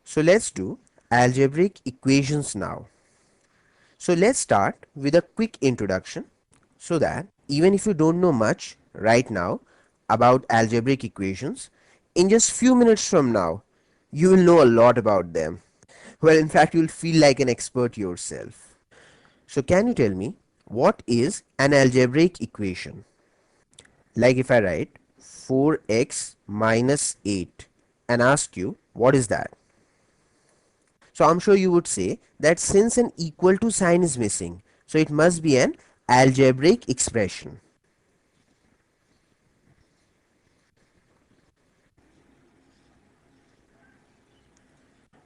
So let's do algebraic equations now. So let's start with a quick introduction so that even if you don't know much right now about algebraic equations, in just few minutes from now, you will know a lot about them. Well, in fact, you'll feel like an expert yourself. So can you tell me what is an algebraic equation? Like if I write 4x minus 8 and ask you what is that? So I'm sure you would say that since an equal to sign is missing, so it must be an algebraic expression.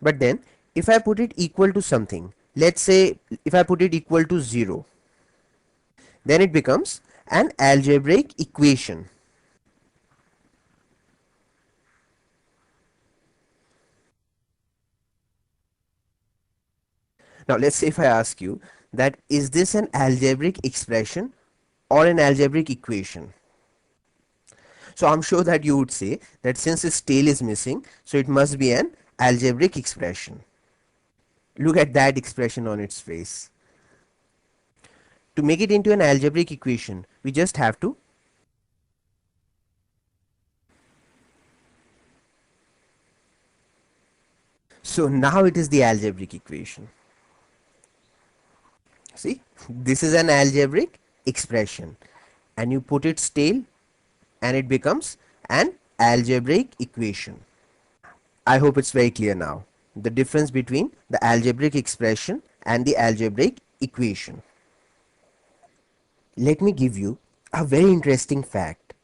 But then if I put it equal to something, let's say if I put it equal to 0, then it becomes an algebraic equation. Now let's say if I ask you that is this an algebraic expression or an algebraic equation? So I'm sure that you would say that since its tail is missing, so it must be an algebraic expression. Look at that expression on its face. To make it into an algebraic equation, we just have to. So now it is the algebraic equation. See, this is an algebraic expression and you put its tail and it becomes an algebraic equation. I hope it's very clear now. The difference between the algebraic expression and the algebraic equation. Let me give you a very interesting fact.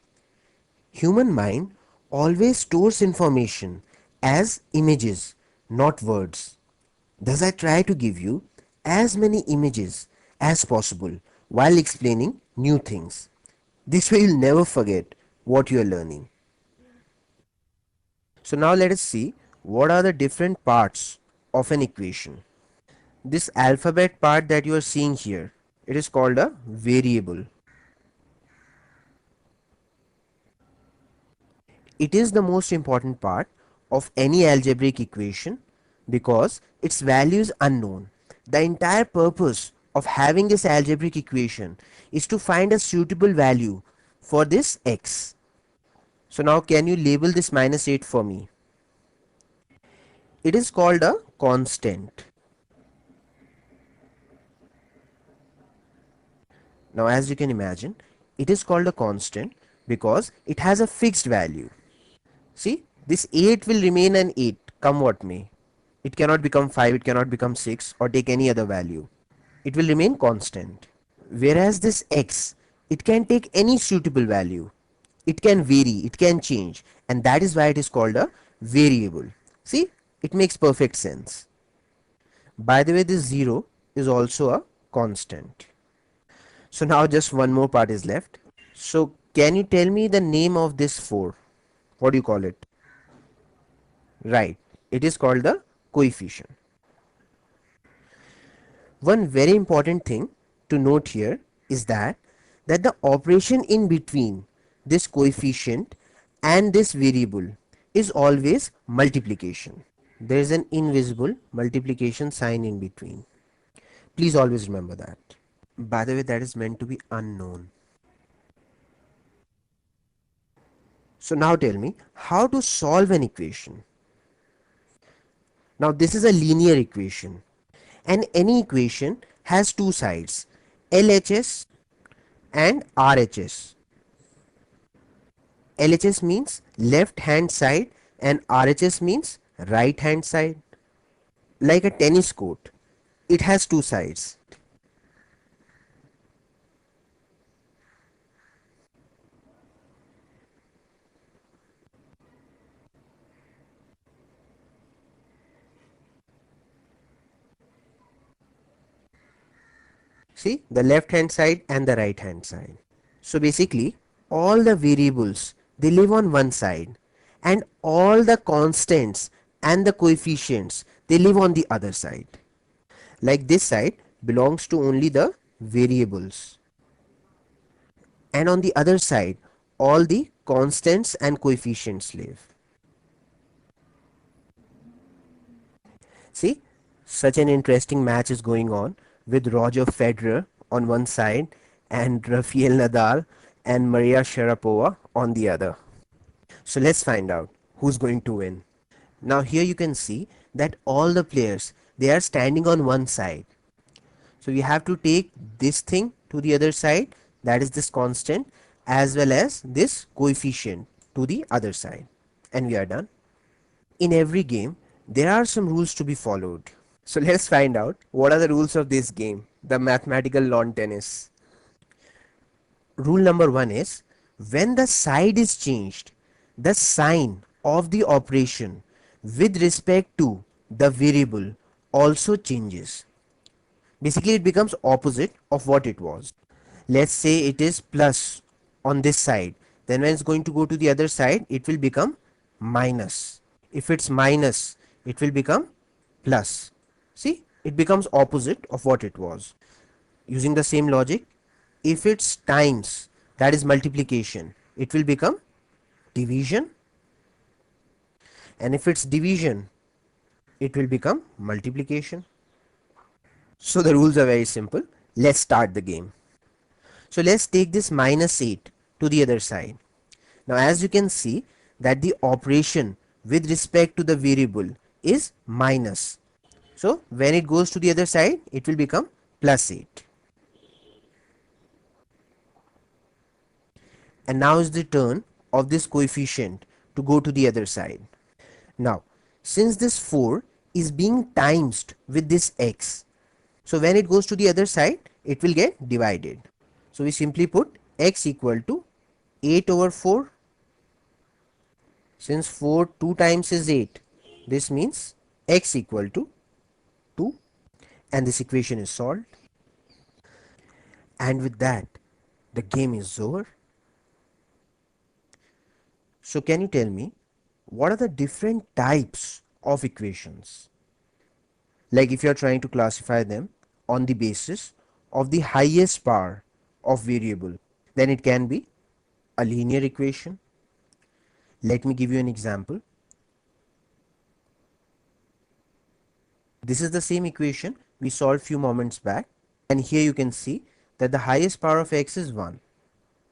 Human mind always stores information as images, not words. Thus I try to give you as many images as possible while explaining new things. This way you'll never forget what you are learning. So now let us see what are the different parts of an equation. This alphabet part that you are seeing here, it is called a variable. It is the most important part of any algebraic equation because its value is unknown. The entire purpose of having this algebraic equation is to find a suitable value for this x. So now can you label this minus 8 for me? It is called a constant. Now as you can imagine, it is called a constant because it has a fixed value. See, this 8 will remain an 8 come what may. It cannot become 5, it cannot become 6 or take any other value. It will remain constant. Whereas this x, it can take any suitable value. It can vary, it can change, and that is why it is called a variable. See, it makes perfect sense. By the way, this 0 is also a constant. So now just one more part is left. So can you tell me the name of this 4? What do you call it? Right, it is called the coefficient. One very important thing to note here is that the operation in between this coefficient and this variable is always multiplication. There is an invisible multiplication sign in between. Please always remember that. By the way, that is meant to be unknown. So now tell me how to solve an equation. Now this is a linear equation and any equation has two sides, LHS and RHS. LHS means left hand side and RHS means right hand side. Like a tennis court, it has two sides. See, the left hand side and the right hand side. So basically all the variables, they live on one side and all the constants and the coefficients, they live on the other side. Like this side belongs to only the variables and on the other side all the constants and coefficients live. See, such an interesting match is going on with Roger Federer on one side and Rafael Nadal and Maria Sharapova on the other. So let's find out who's going to win. Now here you can see that all the players, they are standing on one side. So we have to take this thing to the other side, that is this constant, as well as this coefficient to the other side, and we are done. In every game there are some rules to be followed. So let's find out what are the rules of this game, the mathematical lawn tennis. Rule number 1 is, when the side is changed, the sign of the operation with respect to the variable also changes. Basically it becomes opposite of what it was. Let's say it is plus on this side, then when it's going to go to the other side it will become minus. If it's minus it will become plus. See, it becomes opposite of what it was. Using the same logic, if it's times, that is multiplication, it will become division, and if it's division it will become multiplication. So the rules are very simple. Let's start the game. So let's take this minus 8 to the other side. Now as you can see that the operation with respect to the variable is minus. So when it goes to the other side it will become plus 8. And now is the turn of this coefficient to go to the other side. Now since this 4 is being times with this x, so when it goes to the other side it will get divided. So we simply put x equal to 8 over 4. Since 4 2 times is 8, this means x equal to 2, and this equation is solved. And with that the game is over. So can you tell me what are the different types of equations? Like if you are trying to classify them on the basis of the highest power of variable, then it can be a linear equation. Let me give you an example. This is the same equation we solved few moments back, and here you can see that the highest power of x is 1.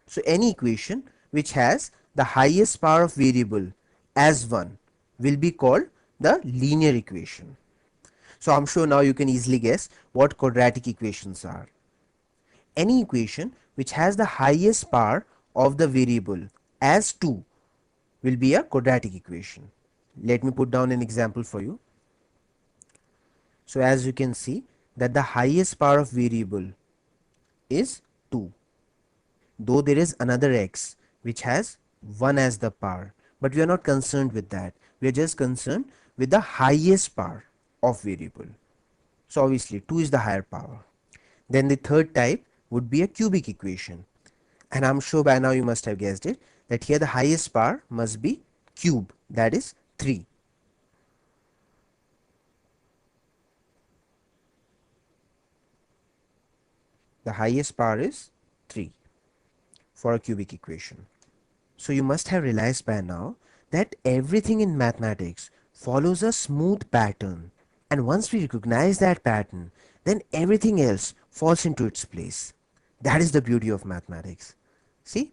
So any equation which has the highest power of variable as 1 will be called the linear equation. So I'm sure now you can easily guess what quadratic equations are. Any equation which has the highest power of the variable as 2 will be a quadratic equation. Let me put down an example for you. So as you can see that the highest power of variable is 2, though there is another x which has 1 as the power, but we are not concerned with that. We are just concerned with the highest power of variable. So obviously 2 is the higher power. Then the third type would be a cubic equation, and I'm sure by now you must have guessed it, that here the highest power must be cube, that is 3. The highest power is 3 for a cubic equation. So you must have realized by now that everything in mathematics follows a smooth pattern, and once we recognize that pattern, then everything else falls into its place. That is the beauty of mathematics. See,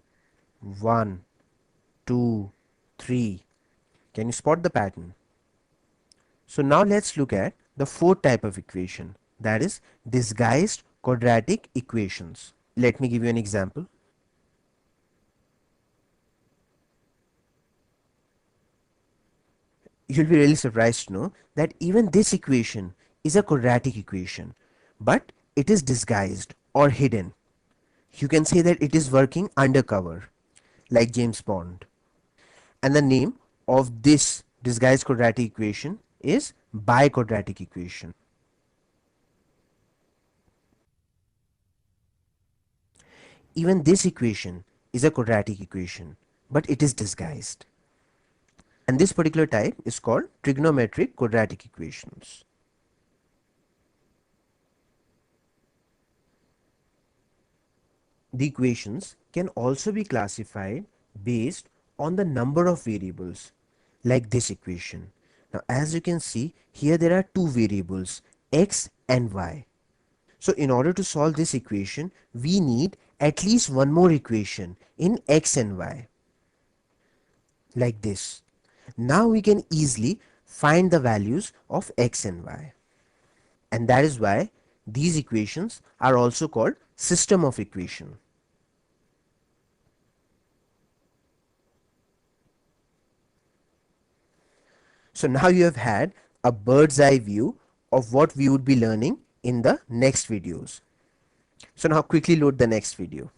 1, 2, 3. Can you spot the pattern? So now let's look at the fourth type of equation, that is disguised quadratic equations. Let me give you an example. You'll be really surprised to know that even this equation is a quadratic equation, but it is disguised or hidden. You can say that it is working undercover, like James Bond. And the name of this disguised quadratic equation is biquadratic equation. Even this equation is a quadratic equation, but it is disguised. And this particular type is called trigonometric quadratic equations. The equations can also be classified based on the number of variables, like this equation, Now as you can see here, there are two variables, x and y. So in order to solve this equation, we need at least one more equation in x and y, like this. Now we can easily find the values of x and y. And that is why these equations are also called system of equation. So now you have had a bird's eye view of what we would be learning in the next videos. So now quickly load the next video.